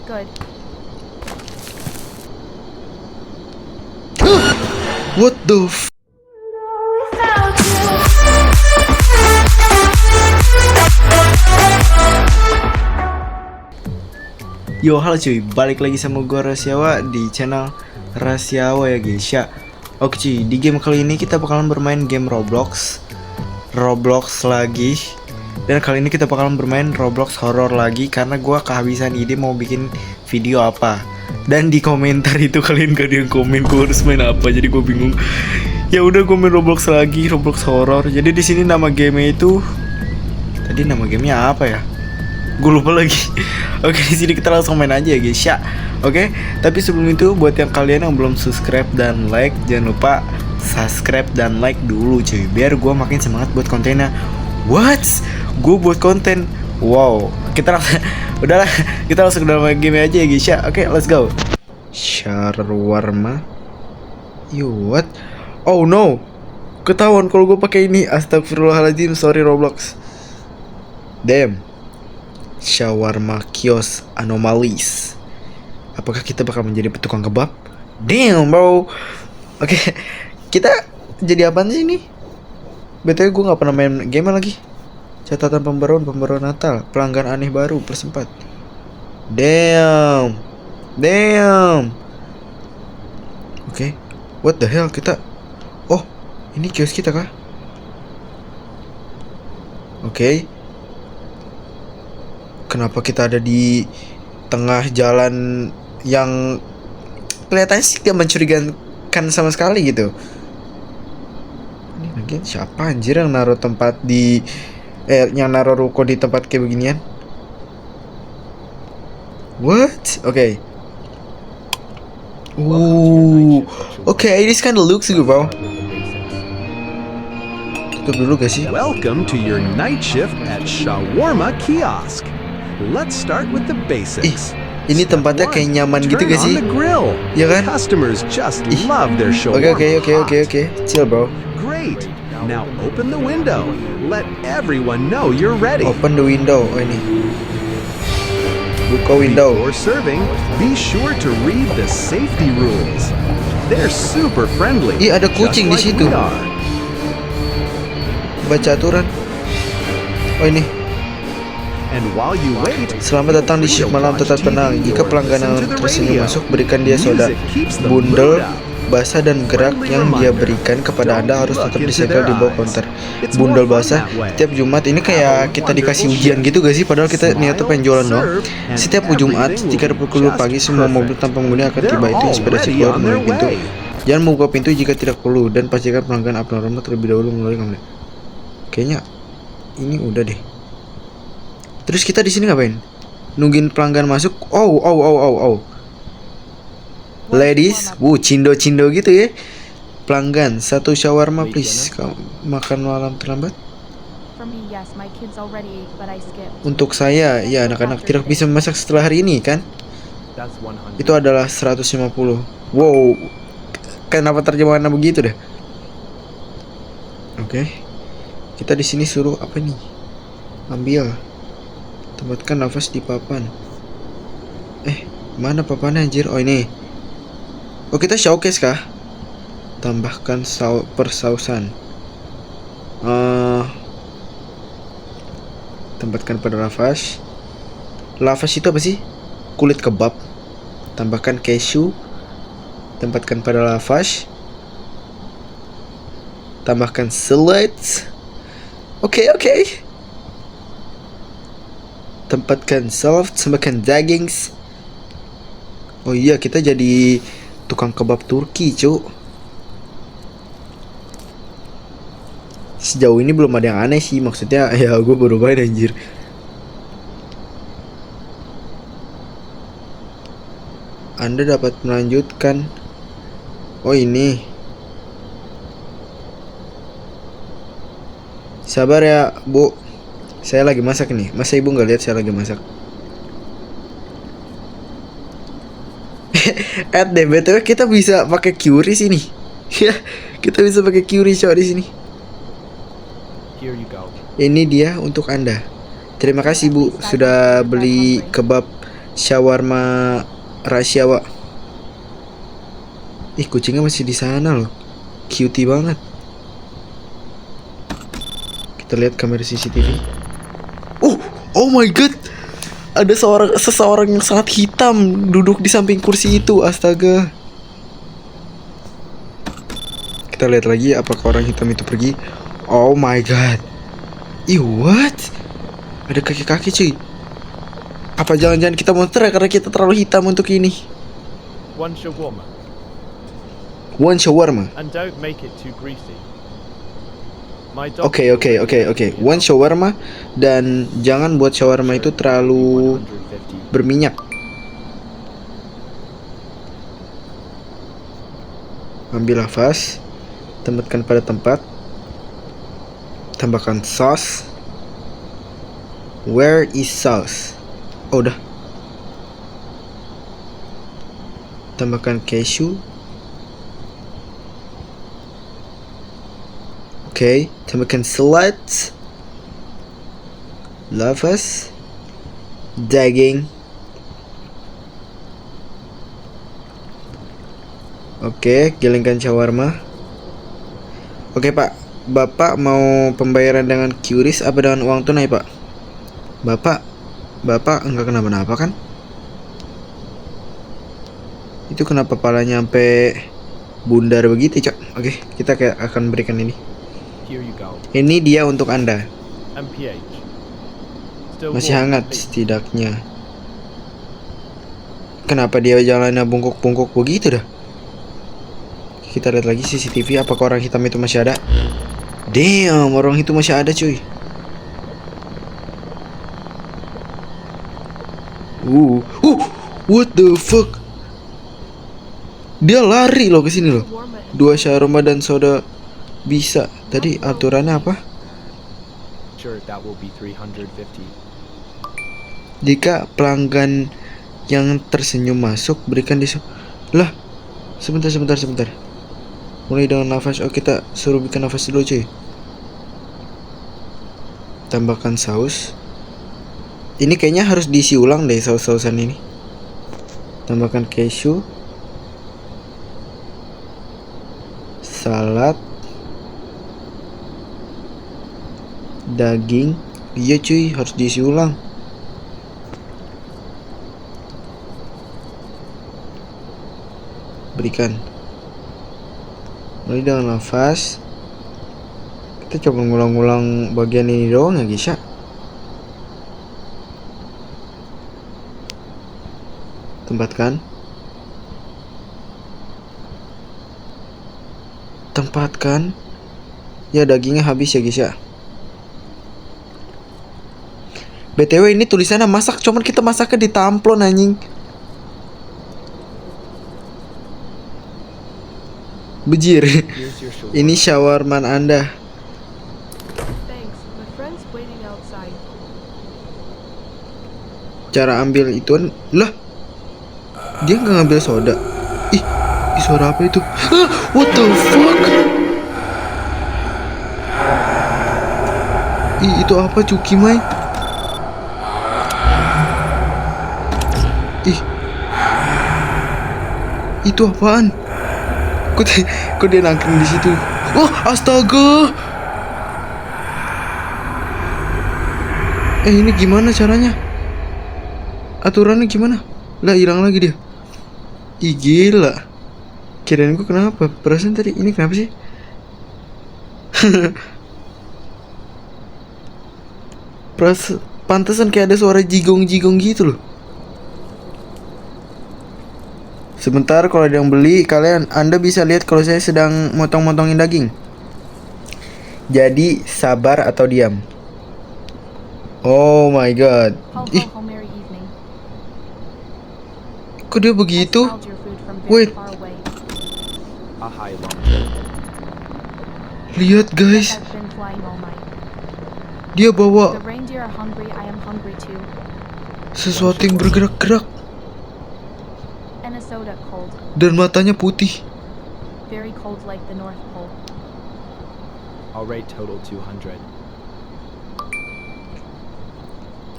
Good. What the f... Yo, halo cuy, balik lagi sama gua Rasyawa di channel Rasyawa ya guys ya. Oke cuy, di game kali ini kita bakalan bermain game Roblox lagi. Dan kali ini kita bakalan bermain Roblox horror lagi karena gua kehabisan ide mau bikin video apa. Dan di komentar itu kalian gak ada yang komen gua harus main apa, jadi gua bingung. Ya udah, gua main Roblox lagi, Roblox horror. Jadi di sini nama gamenya itu, tadi nama gamenya apa ya? Gue lupa lagi. Oke, di sini kita langsung main aja ya guys ya. Oke, tapi sebelum itu buat yang kalian yang belum subscribe dan like, jangan lupa subscribe dan like dulu cuy, biar gue makin semangat buat kontennya. What? Gue buat konten. Wow, kita langsung udahlah, kita langsung ke dalam game aja ya guys ya. Oke, let's go. Shawarma. Yo, what? Oh no. Ketahuan kalau gue pakai ini. Astagfirullahaladzim, sorry Roblox. Damn. Shawarma kios anomalies. Apakah kita bakal menjadi tukang kebab? Damn bro. Oke, kita jadi apaan sih ini? BTW gue gak pernah main game lagi. Catatan pembaruan Natal, pelanggan aneh baru +4. Damn. Oke, what the hell kita? Oh, ini kios kita kah? Oke. Kenapa kita ada di tengah jalan yang kelihatannya sih gak mencurigakan sama sekali gitu. Ini lagi siapa anjir yang naruh tempat di yang naruh ruko di tempat kayak beginian? What? Oke. Oke, this kind of looks good, bro. Tutup dulu gak sih? Welcome to your night shift at Shawarma Kiosk. Let's start with the basics. Ini tempatnya kayak nyaman gitu gak sih? Ya kan? Customers just love their shawarma. Oke. Chill, bro. Great. Now open the window. Let everyone know you're ready. Open the window. Oh ini. Buka window. Before serving, be sure to read the safety rules. They're super friendly. Ih, ada kucing di situ. Baca aturan. Oh ini. And while you wait, selamat datang di shift malam, tetap tenang. Jika pelanggan yang tersenyum masuk, berikan dia soda. Bundel basah dan gerak yang dia berikan kepada Anda harus tetap disegel di bawah counter. Bundel basah tiap Jumat. Ini kayak kita dikasih ujian gitu gak sih? Padahal kita niatnya pengen jualan doang. Setiap Jumat jika pukul pagi, semua mobil tanpa penghuni akan tiba. Itu inspirasi keluar melalui pintu. Jangan membuka pintu jika tidak perlu, dan pastikan pelanggan abnormal terlebih dahulu melalui kamar. Kayaknya ini udah deh. Terus kita di sini ngapain? Nungguin pelanggan masuk. Oh. Ladies, cindo gitu ya. Pelanggan, satu shawarma please. Makan malam terlambat? Untuk saya, ya anak-anak tidak bisa memasak setelah hari ini kan? Itu adalah 150. Wow. Kenapa terjemahannya begitu deh? Oke. Kita di sini suruh apa nih? Ambil. Tempatkan nafas di papan. Mana papannya anjir? Oh ini. Oh, kita showcase kah? Tambahkan persausan. Tempatkan pada lavash. Lavash itu apa sih? Kulit kebab. Tambahkan keju. Tempatkan pada lavash. Tambahkan salad. Oke. Tempatkan soft, tambahkan daging. Oh iya, kita jadi tukang kebab Turki, cuk. Sejauh ini belum ada yang aneh sih, maksudnya ya gue baru main anjir. Anda dapat melanjutkan. Oh ini. Sabar ya, Bu. Saya lagi masak nih. Masa ibu nggak lihat saya lagi masak? BTW kita bisa pakai QRIS ini. Ya, kita bisa pakai QRIS di sini. Ini dia untuk Anda. Terima kasih Bu sudah beli kebab shawarma rahasia, Wak. Ih, kucingnya masih di sana loh. Cutie banget. Kita lihat kamera CCTV. Oh my god. Ada seseorang yang sangat hitam duduk di samping kursi itu. Astaga. Kita lihat lagi apakah orang hitam itu pergi. Oh my god. Ih, what? Ada kaki-kaki cuy. Apa jangan-jangan kita monster ya karena kita terlalu hitam untuk ini? One shawarma, One shawarma. and don't make it too greasy. My dog Oke. One shawarma, dan jangan buat shawarma itu terlalu 150. berminyak. Ambil nafas, tempatkan pada tempat. Tambahkan sauce. Where is sauce? Oh, udah. Tambahkan keju. Oke, tambahkan salad, lavas, daging. Oke, gelengkan shawarma. Oke, Pak. Bapak mau pembayaran dengan QRIS apa dengan uang tunai, Pak? Bapak enggak kenapa-napa kan? Itu kenapa palanya sampai bundar begitu, Cok? Oke, kita akan berikan ini. Here you go. Ini dia untuk Anda. MPH. Still Masih warm, hangat please. setidaknya. Kenapa dia jalannya bungkuk-bungkuk begitu dah? Kita lihat lagi CCTV, apakah orang hitam itu masih ada? Damn, orang itu masih ada cuy. What the fuck? Dia lari loh ke sini loh. 2 shawarma dan soda bisa. Tadi aturannya apa? Sure, that will be 350. Jika pelanggan yang tersenyum masuk, berikan lah. Sebentar. Mulai dengan nafas. Oh, kita suruh bikin nafas dulu cuy. Tambahkan saus. Ini kayaknya harus diisi ulang deh saus-sausan ini. Tambahkan keju, salad, daging. Iya cuy, harus diisi ulang. Berikan. Mulai dengan nafas. Kita coba ngulang-ngulang bagian ini doang ya guys ya. Tempatkan. Ya, dagingnya habis ya guys ya. BTW ini tulisannya masak, cuman kita masaknya di tamplon anjing. Bejir. Here's your shawarma. Ini shawarma Anda. Thanks. My friend's waiting outside. Cara ambil ituan lah. Dia nggak ngambil soda. Ih, suara apa itu? What the fuck? Ih, itu apa Cuki Mai? Ih, itu apaan? Kok dia nangkring di situ? Oh, astaga! Ini gimana caranya? Aturannya gimana? Lah, hilang lagi dia. Ih, gila. Kirain gue kenapa? Perasaan tadi ini kenapa sih? Pantesan kayak ada suara jigong-jigong gitu loh. Sebentar, kalau ada yang beli, Anda bisa lihat kalau saya sedang motong-motongin daging. Jadi sabar atau diam. Oh my god. Ih, Merry evening. kok dia begitu? Smelled your food from Wait. very far away. A high long trip. Lihat guys, I've been flying all night. dia bawa The reindeer are hungry. I am hungry too. sesuatu yang bergerak-gerak And a soda cold. dan matanya putih. Very cold like the North Pole. I'll rate total 200.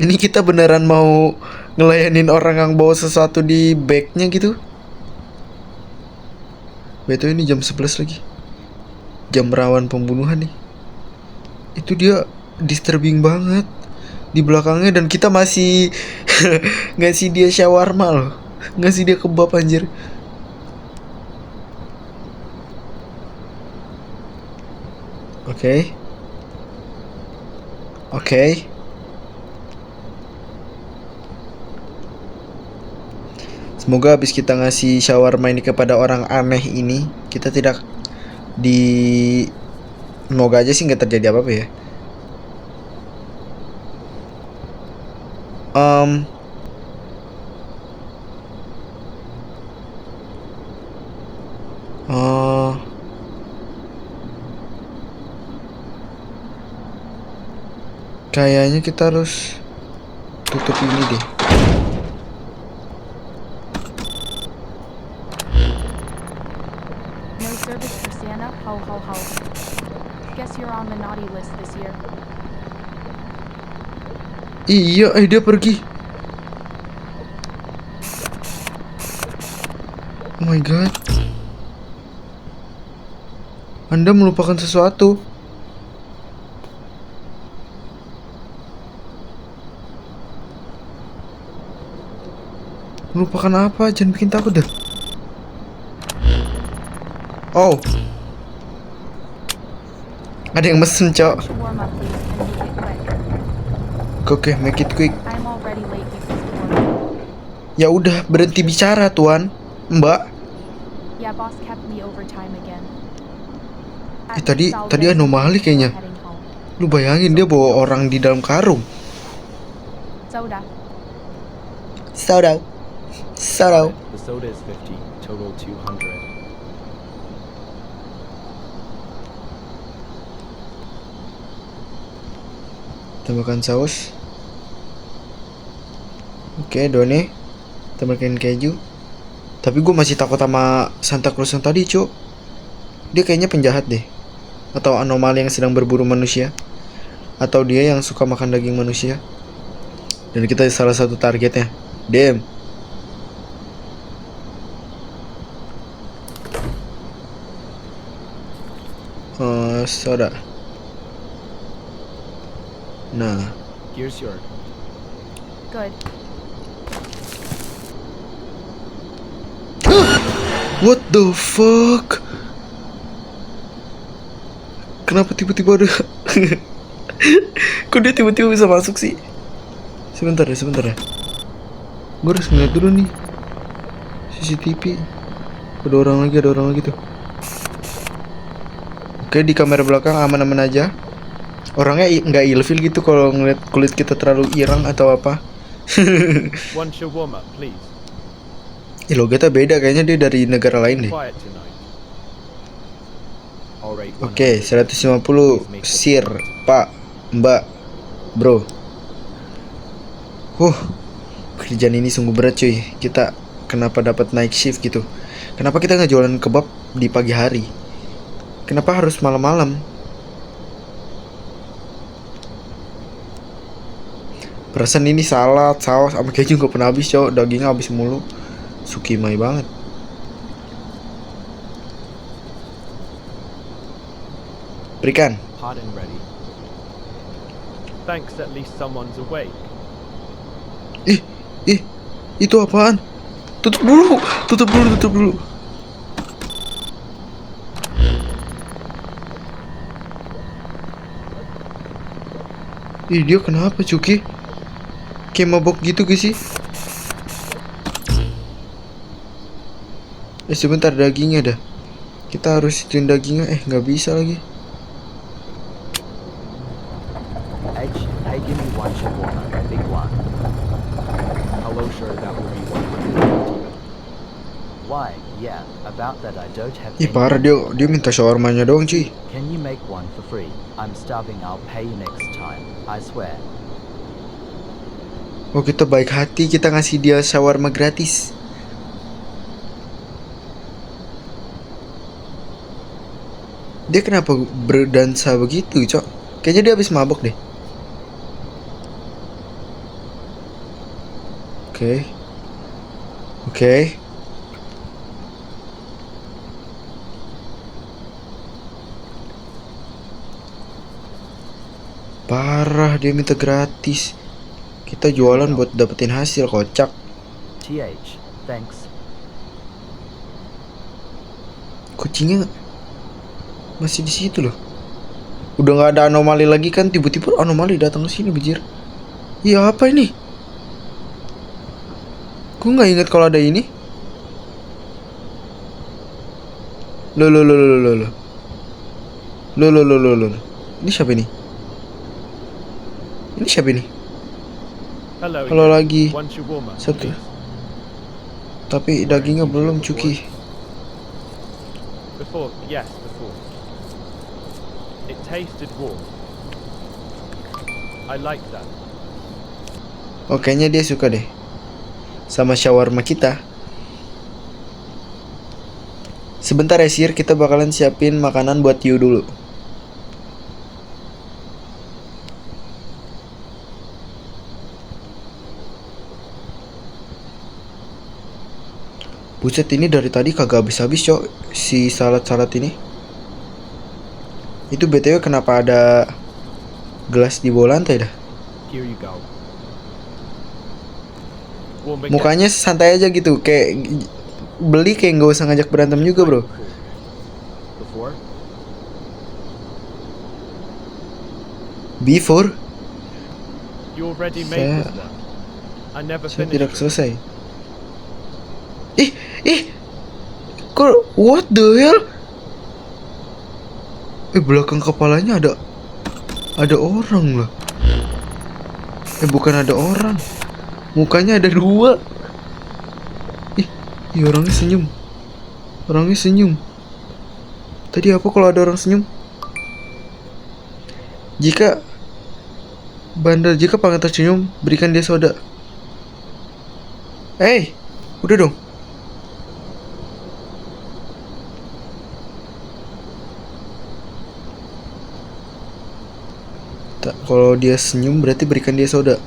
Ini kita beneran mau ngelayanin orang yang bawa sesuatu di bagnya gitu. Betul, ini jam 11 lagi. Jam rawan pembunuhan nih. Itu dia disturbing banget di belakangnya, dan kita masih ngasih dia shawarma loh. Ngasih dia kebab anjir. Oke. Oke. Semoga habis kita ngasih shawarma ini kepada orang aneh ini, kita tidak di... Semoga aja sih nggak terjadi apa-apa ya. Kayaknya kita harus tutup ini deh. No service for Santa? Ho ho ho. Guess you're on the naughty list this year. Iya, dia pergi. Oh my god. Anda melupakan sesuatu. Melupakan apa? Jangan bikin takut dah. Oh. Ada yang mesen, Cok. Shawarma, please, and make it quick. Oke, make it quick. I'm already late because of work. Ya udah, berhenti bicara, Tuan. Mbak. Yeah, boss kept me overtime again. Tadi anomali kayaknya. Lu bayangin dia bawa orang di dalam karung. Soda. Soda. Soda. The soda is 50, total 200. Tambahkan saus. Oke, Done. Tambahkan keju. Tapi gue masih takut sama Santa Claus yang tadi, Cuk. Dia kayaknya penjahat deh. Atau anomali yang sedang berburu manusia. Atau dia yang suka makan daging manusia. Dan kita salah satu targetnya. Damn. Soda. Nah. Here's your... Good. What the fuck? Kenapa tiba-tiba ada? Kok dia tiba-tiba bisa masuk sih? Sebentar ya. Gue harus ngeliat dulu nih CCTV. Ada orang lagi tuh. Oke, di kamera belakang aman-aman aja. Orangnya nggak ilfil gitu kalau ngeliat kulit kita terlalu irang atau apa. One shawarma, please. Logatnya beda, kayaknya dia dari negara lain deh. Quiet tonight. Alright, Oke, 150 sir, Pak, Mbak, Bro. Kerjaan ini sungguh berat cuy. Kita kenapa dapat night shift gitu? Kenapa kita nggak jualan kebab di pagi hari? Kenapa harus malam-malam? Perasaan ini salad, saus, sama keju nggak pernah habis cowok. Dagingnya habis mulu. Sukimai banget. Berikan. hot and ready. Thanks, at least someone's awake. Itu apaan? Tutup dulu. Dia kenapa Cuki? Kayak mabok gitu gak sih? Sebentar, dagingnya dah. Kita harus ituin dagingnya. Nggak bisa lagi. Hey, give me one shawarma, a big one. Hello, sure, that will be 150. Why? Yeah, about that I don't have Parah dia minta shawarmanya doang cuy. Can you make one for free? I'm starving, I'll pay you next time. I swear. Oh, kita baik hati, kita ngasih dia shawarma gratis. Dia kenapa berdansa begitu, Cok? Kayaknya dia habis mabok deh. Oke. Oke. Parah, dia minta gratis. Kita jualan buat dapetin hasil, kocak. TH, thanks. Kucingnya masih di situ loh. Udah nggak ada anomali lagi kan, tiba-tiba anomali datang ke sini, bejir. Iya, apa ini? Gue nggak ingat kalau ada ini. Lo. Ini siapa ini? Ini siapa ini? Hello. Halo again. lagi. One shawarma, Satu. please. Tapi dagingnya belum, Cuki. Before. It tasted warm. I like that. Oh, kayaknya dia suka deh sama shawarma kita. Sebentar ya, Sir, kita bakalan siapin makanan buat Yu dulu. Buset, ini dari tadi kagak habis-habis, Cok, si salad-salad ini. Itu BTW kenapa ada gelas di bawah lantai dah? Here you go. Warm again. Mukanya santai aja gitu, kayak beli kayak nggak usah ngajak berantem juga, bro. Before. Before You already made Saya- this one. I never saya finished tidak it. selesai. Kok what the hell? Belakang kepalanya ada orang lah. Bukan ada orang. Mukanya ada dua. Orangnya senyum. Orangnya senyum. Tadi apa kalau ada orang senyum? Jika pangeran tersenyum, berikan dia soda. Udah dong. Tak, kalau dia senyum berarti berikan dia soda.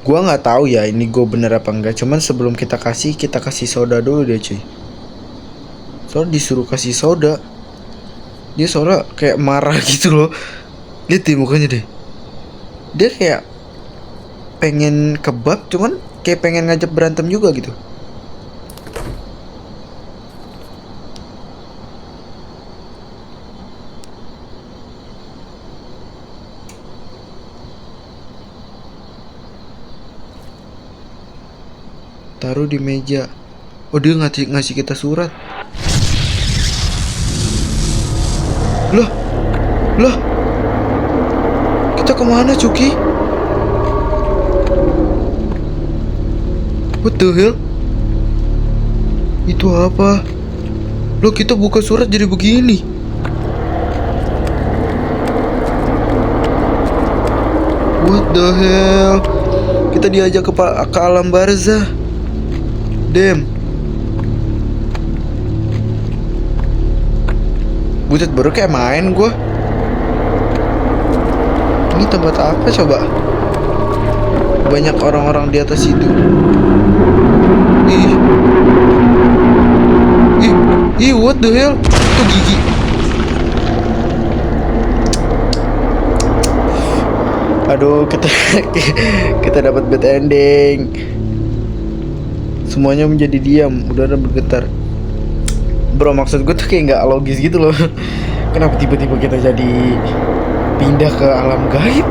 Gua nggak tahu ya ini gue bener apa enggak. Cuman sebelum kita kasih soda dulu deh, cuy. Soalnya disuruh kasih soda, dia soalnya kayak marah gitu loh. Lihat deh mukanya deh. Dia kayak pengen kebab, cuman kayak pengen ngajak berantem juga gitu. Taruh di meja. Oh, dia ngasih kita surat. Loh, kita kemana, Cuki? What the hell? Itu apa? Loh, kita buka surat jadi begini. What the hell? Kita diajak ke alam barzah. Damn. Buset, baru kayak main gua. Ini tempat apa coba? Banyak orang-orang di atas itu. What the hell? Itu gigi. Aduh, kita dapat bad ending. Semuanya menjadi diam, udara bergetar. Bro, maksud gue tuh kayak nggak logis gitu loh. Kenapa tiba-tiba kita jadi pindah ke alam gaib?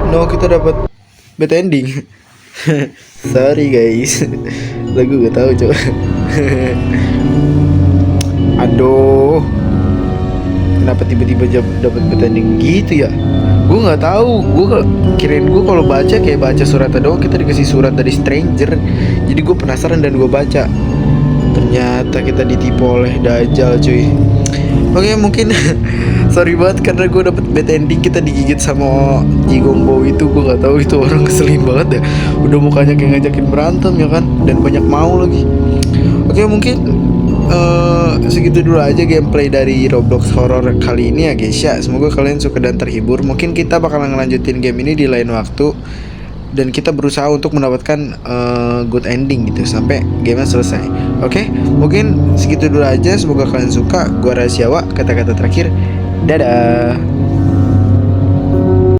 No, kita dapat bad ending. Sorry guys. Lagu gak tahu coba. Aduh, kenapa tiba-tiba dapat bad ending gitu ya? Gue nggak tahu. Gue kirain gue kalau baca kayak baca surat doang. Kita dikasih surat dari stranger. Jadi gue penasaran dan gue baca. Ternyata kita ditipu oleh Dajjal, cuy. Oke, mungkin sorry banget karena gue dapet bad ending. Kita digigit sama Jigongbo itu. Gue nggak tahu itu orang keselin banget ya. Udah mukanya kayak ngajakin berantem ya kan, dan banyak mau lagi. Oke, mungkin segitu dulu aja gameplay dari Roblox horror kali ini ya guys ya. Semoga kalian suka dan terhibur. Mungkin kita bakalan ngelanjutin game ini di lain waktu, dan kita berusaha untuk mendapatkan good ending gitu sampai gamenya selesai. Oke, mungkin segitu dulu aja. Semoga kalian suka. Gua Rahasiawa, kata-kata terakhir, dadah.